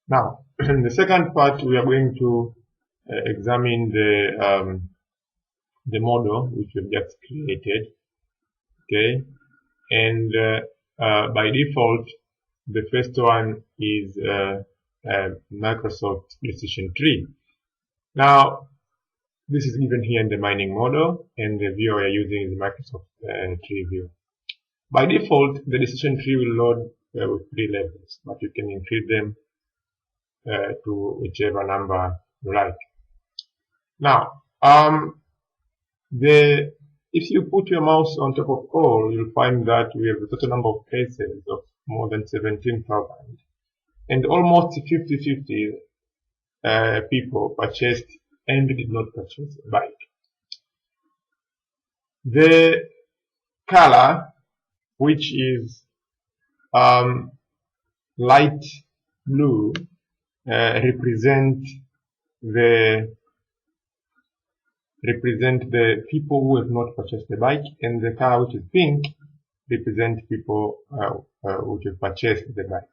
Now, in the second part, we are going to examine the model which we've just created. Okay, and by default, the first one is Microsoft Decision Tree. Now, this is given here in the mining model, and the view we are using is Microsoft Tree View. By default, the decision tree will load with 3 levels, but you can increase them to whichever number you like. Now, if you put your mouse on top of all, you'll find that we have a total number of cases of more than 17,000, and almost 50-50 people purchased and did not purchase a bike. The color, which is light blue, represent the people who have not purchased the bike, and the color which is pink represent people which have purchased the bike.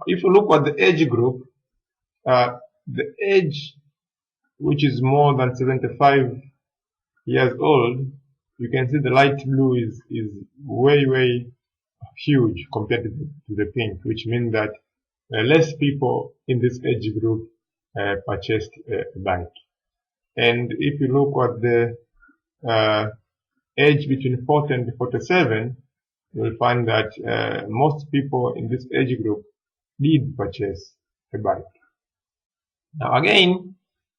If you look at the age group, the age which is more than 75 years old, you can see the light blue is way huge compared to the pink, which means that less people in this age group purchased a bike. And if you look at the age between 40 and 47, you will find that most people in this age group did purchase a bike. Now again,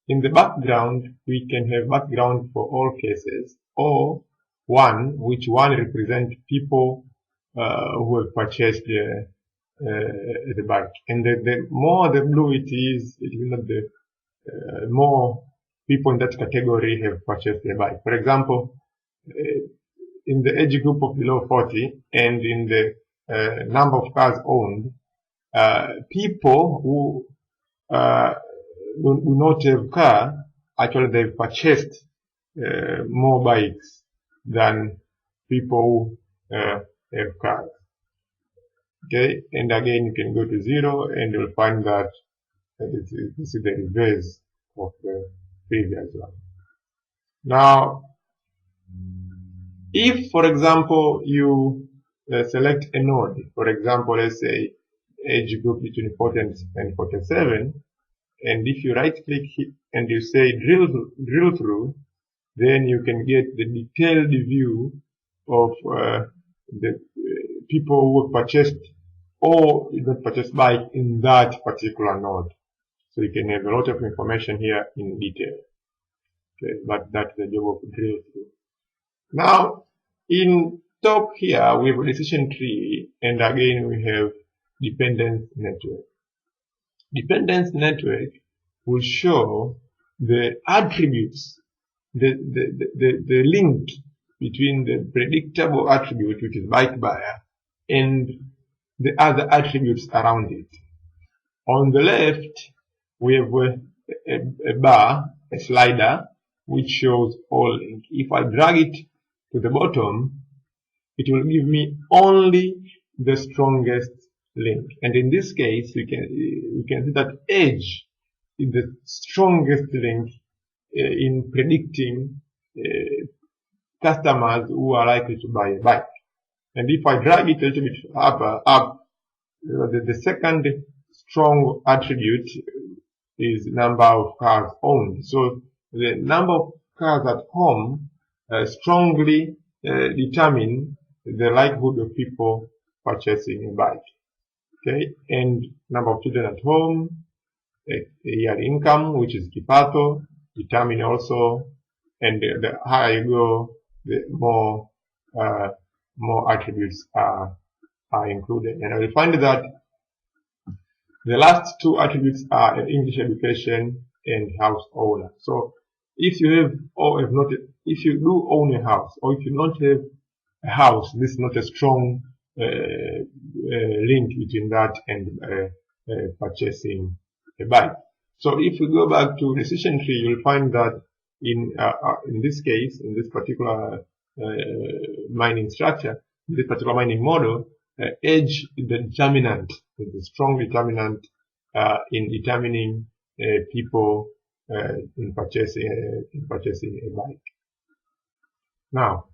in the background, we can have background for all cases, or one, which one represents people who have purchased the bike. And the more the blue it is, it means that the more people in that category have purchased the bike. For example, in the age group of below 40 and in the number of cars owned, people who do not have car, actually they've purchased more bikes than people who have cars. Okay, and again you can go to 0 and you'll find that this is the reverse of the previous one. Now, if for example you select a node, for example let's say age group between 40 and 47, and if you right click and you say drill through, then you can get the detailed view of the people who have purchased or did not purchase bike in that particular node. So you can have a lot of information here in detail. Okay, but that's the job of drill through. Now, in top here we have a decision tree, and again we have dependence network. Dependence network will show the attributes, the link between the predictable attribute, which is bike buyer, and the other attributes around it. On the left, we have a bar, a slider, which shows all link. If I drag it to the bottom, it will give me only the strongest link. And in this case, we can see that age is the strongest link in predicting customers who are likely to buy a bike. And if I drag it a little bit up, the second strong attribute is number of cars owned. So the number of cars at home strongly determine the likelihood of people purchasing a bike. Okay, and number of children at home, yearly income, which is kipato, determine also, and the higher you go, the more attributes are included. And I will find that the last 2 attributes are English education and house owner. So if you have or have not, if you do own a house, or if you don't have a house, this is not a strong link between that and purchasing a bike. So if we go back to decision tree, you'll find that in this case, in this particular mining structure, in this particular mining model, age is the determinant, is the strong determinant in determining people in purchasing a bike. Now,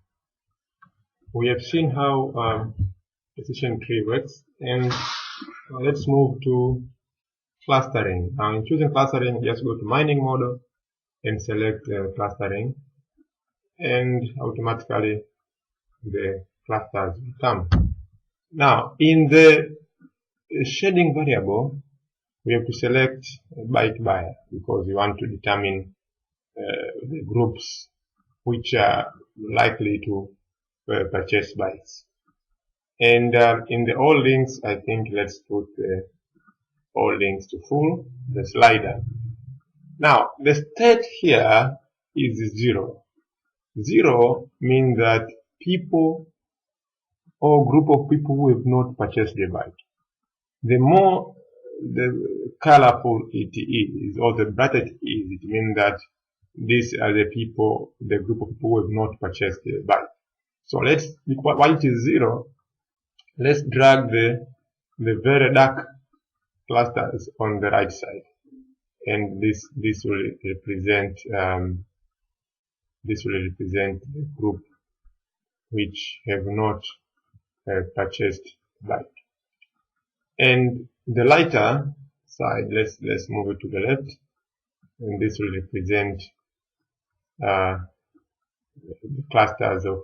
we have seen how decision tree works, and let's move to clustering. Now, in choosing clustering, just go to mining model and select clustering, and automatically the clusters will come. Now, in the shading variable, we have to select bike buyer because we want to determine the groups which are likely to purchase bikes. And in the all links, I think let's put all links to full, the slider. Now, the state here is 0. 0 means that people or group of people who have not purchased the bike. The more the colorful it is, or the brighter it is, it means that these are the people, the group of people who have not purchased the bike. So let's, while it is 0, let's drag the very dark clusters on the right side, and this will represent the group which have not purchased bike. And the lighter side, let's move it to the left, and this will represent the clusters of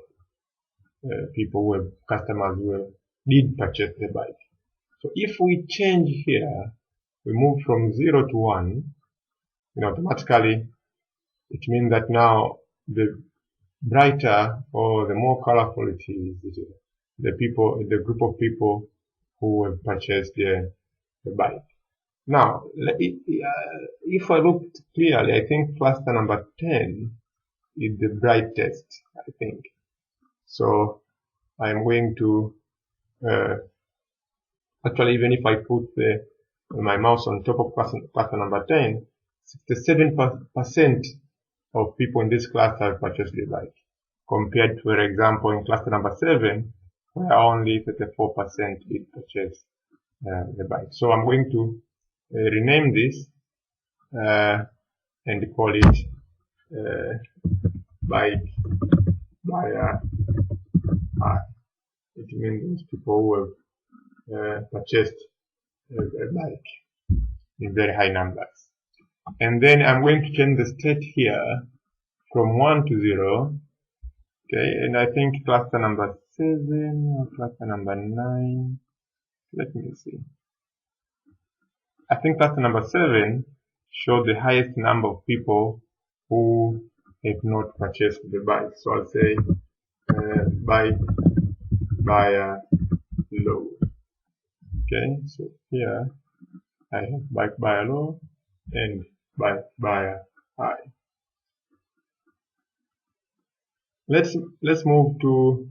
people customers who did purchase the bike. So if we change here, we move from 0 to 1, automatically it means that now the brighter or the more colorful it is, the group of people who have purchased the bike. Now, if I look clearly, I think cluster number 10 is the brightest, I think. So I'm going to actually, even if I put my mouse on top of cluster number 10, 67% of people in this cluster have purchased the bike, compared to, for example, in cluster number 7, where only 34% did purchase the bike. So I'm going to rename this and call it bike buyer. It means people who have purchased a bike in very high numbers. And then I'm going to change the state here from 1 to 0. Okay, and I think cluster number 7 or cluster number 9. Let me see. I think cluster number 7 shows the highest number of people who have not purchased the bike. So I'll say bike buyer low. Okay, so here I have bike buyer low and bike buyer high. Let's move to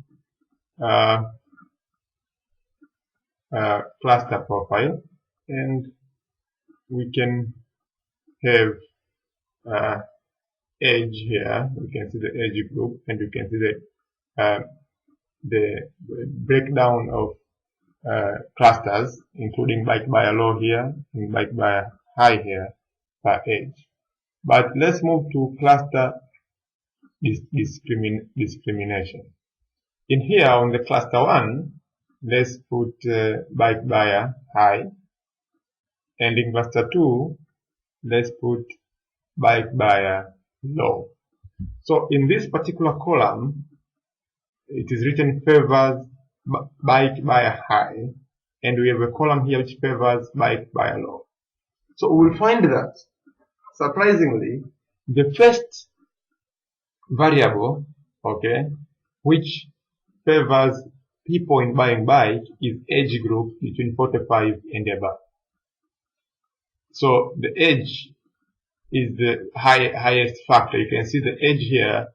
cluster profile, and we can have edge here. We can see the edge group, and we can see the breakdown of clusters, including bike buyer low here and bike buyer high here per edge. But let's move to cluster discrimination. In here on the cluster 1, let's put bike buyer high, and in cluster 2, let's put bike buyer low. So in this particular column, it is written favors bike buyer high, and we have a column here which favors bike buyer low. So we'll find that, surprisingly, the first variable, okay, which favors people in buying bike is age group between 45 and above. So the age is the highest factor. You can see the age here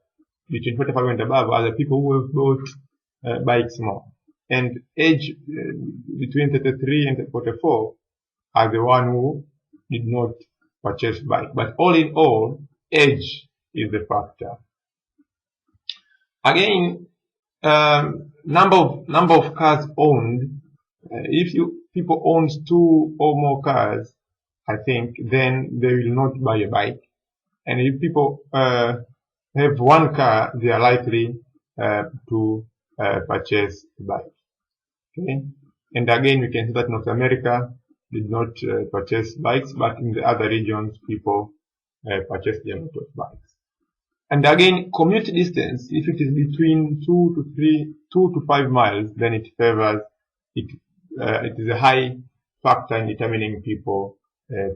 between 45 and above are the people who have bought bikes more, and age between 33 and 44 are the one who did not purchase bike. But all in all, age is the factor. Again, number of cars owned. If people owns 2 or more cars, I think, then they will not buy a bike. And if people have one car, they are likely to purchase a bike. Okay, and again, we can see that North America did not purchase bikes, but in the other regions, people purchased a lot of bikes. And again, commute distance, if it is between 2 to 5 miles, then it favors it. It is a high factor in determining people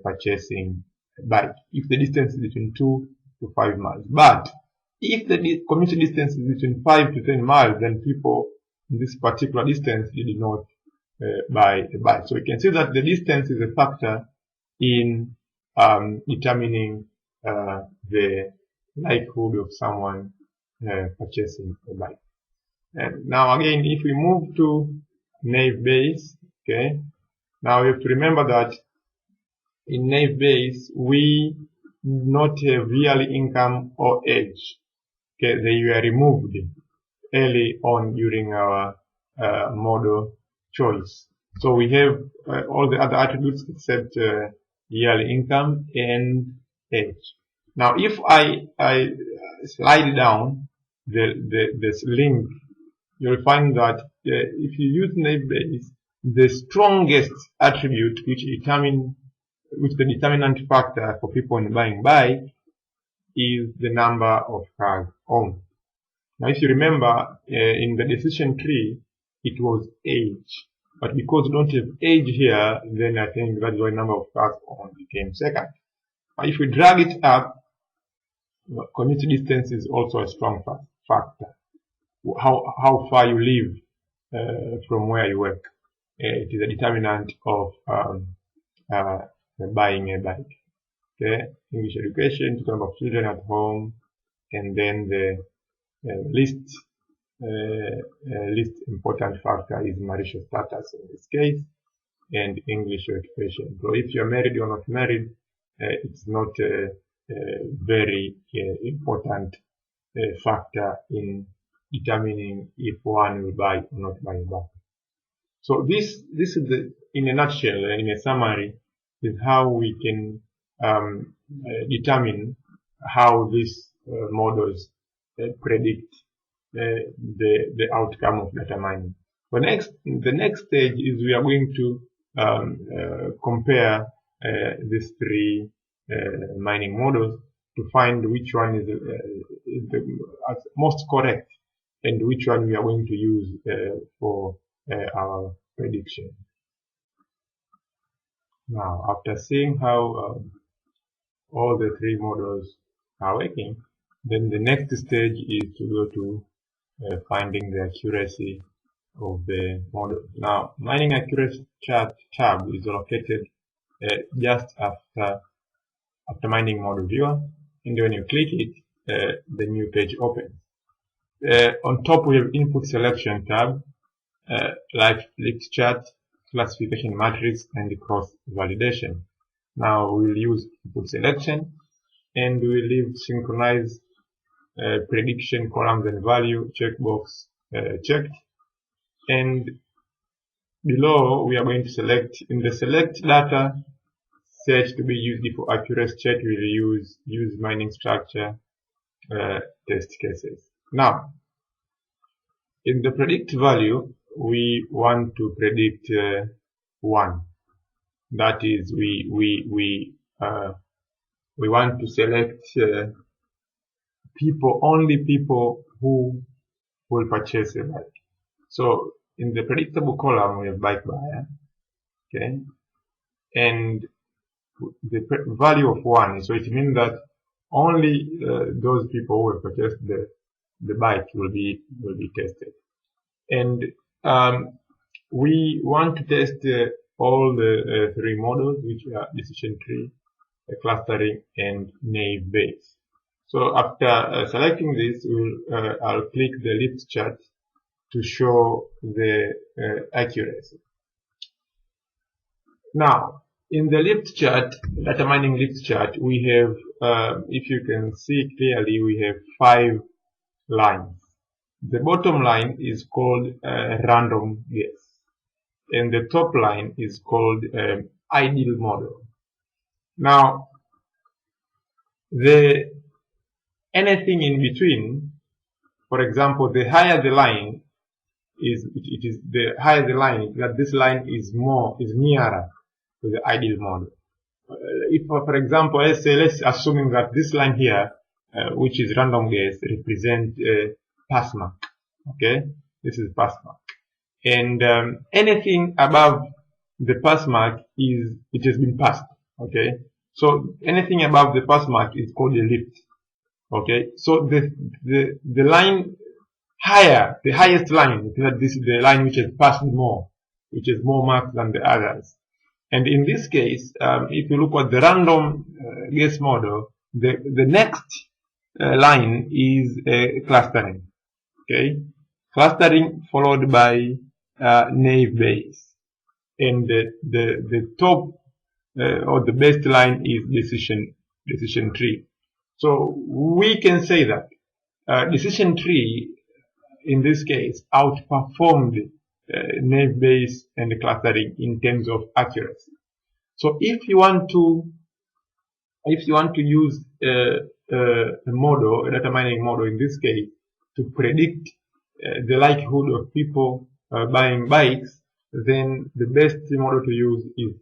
purchasing a bike if the distance is between 2 to 5 miles. But if the commute distance is between 5 to 10 miles, then people in this particular distance did not buy a bike. So we can see that the distance is a factor in determining the likelihood of someone purchasing a bike. And now again, if we move to naive Bayes, okay, now we have to remember that in naive Bayes we do not have yearly income or age. Okay, they were removed early on during our model choice. So we have all the other attributes except yearly income and age. Now, if I slide down this link, you'll find that if you use naive Bayes, the strongest attribute which the determinant factor for people in buying bike is the number of cars owned. Now, if you remember, in the decision tree, it was age. But because we don't have age here, then I think that's why number of cars owned became second. If we drag it up, commute distance is also a strong factor. How far you live from where you work. It is a determinant of buying a bike. Okay, English education, total number of children at home, and then the least important factor is marital status in this case, and English education. So if you are married or not married, it's not a very important factor in determining if one will buy or not buy a bike. So this is in a nutshell, in a summary, is how we can determine how these models predict the outcome of data mining. The next stage is we are going to compare these three mining models to find which one is the most correct and which one we are going to use for our prediction. Now, after seeing how all the three models are working, then the next stage is to go to finding the accuracy of the model. Now, mining accuracy chart tab is located just after mining model viewer, and when you click it, the new page opens. On top we have input selection tab, live flipped chart, classification matrix, and cross validation. Now we will use input selection, and we will leave synchronize prediction columns and value checkbox checked. And below we are going to select in the select data set to be used for accuracy check. We will use mining structure test cases. Now, in the predict value, we want to predict 1. That is, we want to select only people who will purchase a bike. So in the predictable column, we have bike buyer, okay, and the value of 1. So it means that only those people who have purchased the bike will be tested. And we want to test all the three models, which are decision tree, clustering, and naive Bayes. So after selecting this, I'll click the lift chart to show the accuracy. Now, in the lift chart, data mining lift chart, we have, if you can see clearly, we have 5 lines. The bottom line is called random guess, and the top line is called ideal model. Now, anything in between, for example, the higher the line is, the higher the line, that this line is nearer to the ideal model. If, for example, let's assuming that this line here, which is random guess, represent pass mark. Okay, this is pass mark, and anything above the pass mark it has been passed. Okay, so anything above the pass mark is called a lift. Okay, so the line higher, the highest line, this is the line which has passed more, which is more marks than the others. And in this case, if you look at the random guess model, the next line is clustering. Okay, clustering followed by naive Bayes, and the top or the best line is decision tree. So we can say that decision tree in this case outperformed naive Bayes and clustering in terms of accuracy. So if you want to use a model, a data mining model in this case, to predict the likelihood of people buying bikes, then the best model to use is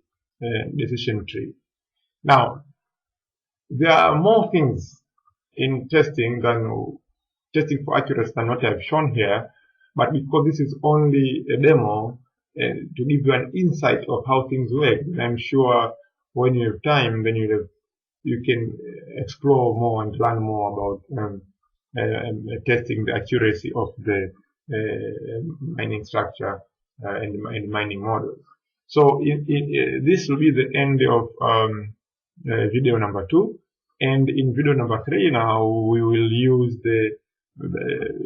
decision tree. Now, there are more things in testing for accuracy than what I've shown here, but because this is only a demo to give you an insight of how things work, I'm sure when you have time, then you can explore more and learn more about testing the accuracy of the mining structure and mining models. So this will be the end of video number 2, and in video number 3 now we will use the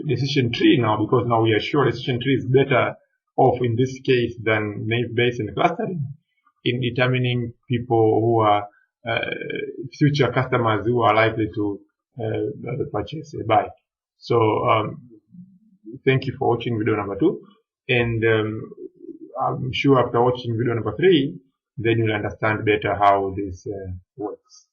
decision tree now, because now we are sure decision tree is better off in this case than naive Bayes and clustering in determining people who are future customers who are likely to purchase a bike. So thank you for watching video number 2, and I'm sure after watching video number 3 then you'll understand better how this works.